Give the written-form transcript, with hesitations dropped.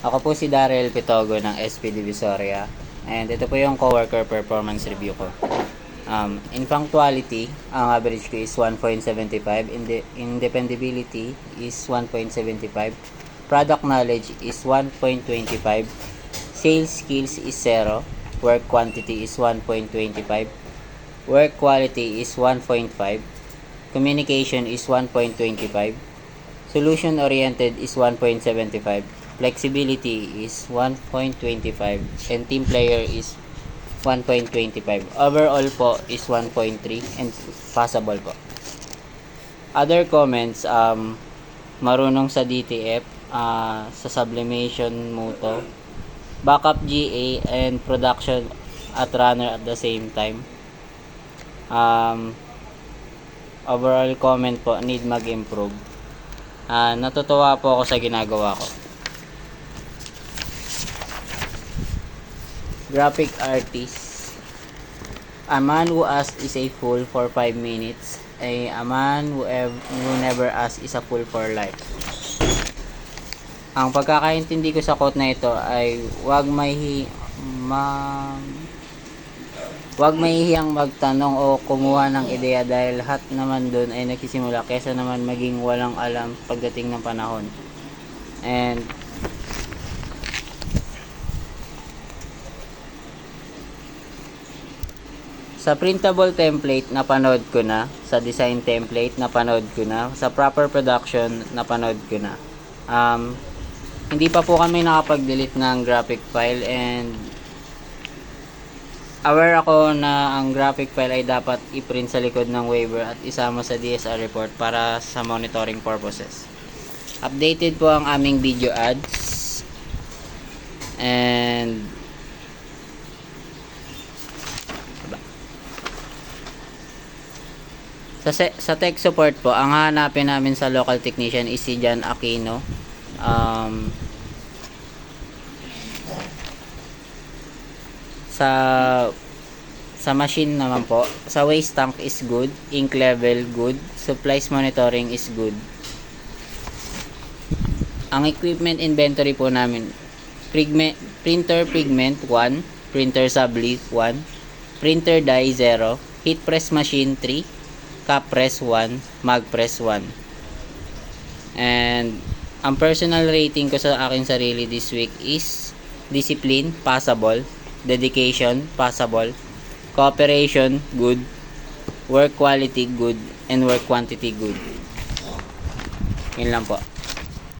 Ako po si Daryl Pitogo ng SP Divisoria, and ito po yung coworker performance review ko. In punctuality, ang average ko is 1.75, in dependability is 1.75, product knowledge is 1.25, sales skills is 0, work quantity is 1.25, work quality is 1.5, communication is 1.25, solution oriented is 1.75, flexibility is 1.25, and team player is 1.25. Overall po is 1.3 and passable po. Other comments, marunong sa DTF, sa sublimation moto, backup GA, and production at runner at the same time. Overall comment po, need mag-improve. Natutuwa po ako sa ginagawa ko. Graphic artist. A man who asks is a fool for 5 minutes. A man who never asks is a fool for life. Ang pagkakaintindi ko sa quote na ito ay huwag mahihiyang magtanong o kumuha ng ideya dahil lahat naman doon ay nagsisimula kaysa naman maging walang alam pagdating ng panahon. And sa printable template, napanood ko na. Sa design template, napanood ko na. Sa proper production, napanood ko na. Hindi pa po kami nakapag-delete ng graphic file, and aware ako na ang graphic file ay dapat i-print sa likod ng waiver at isama sa DSR report para sa monitoring purposes. Updated po ang aming video ads, and sa tech support po, ang hanapin namin sa local technician is si John Aquino. Sa machine naman po, sa waste tank is good, ink level good, supplies monitoring is good. Ang equipment inventory po namin, printer pigment 1, printer subli 1, printer die 0, heat press machine 3, cap press 1, mag press 1. And ang personal rating ko sa aking sarili this week is discipline, passable, dedication, passable, cooperation, good, work quality, good, and work quantity, good. Yun lang po.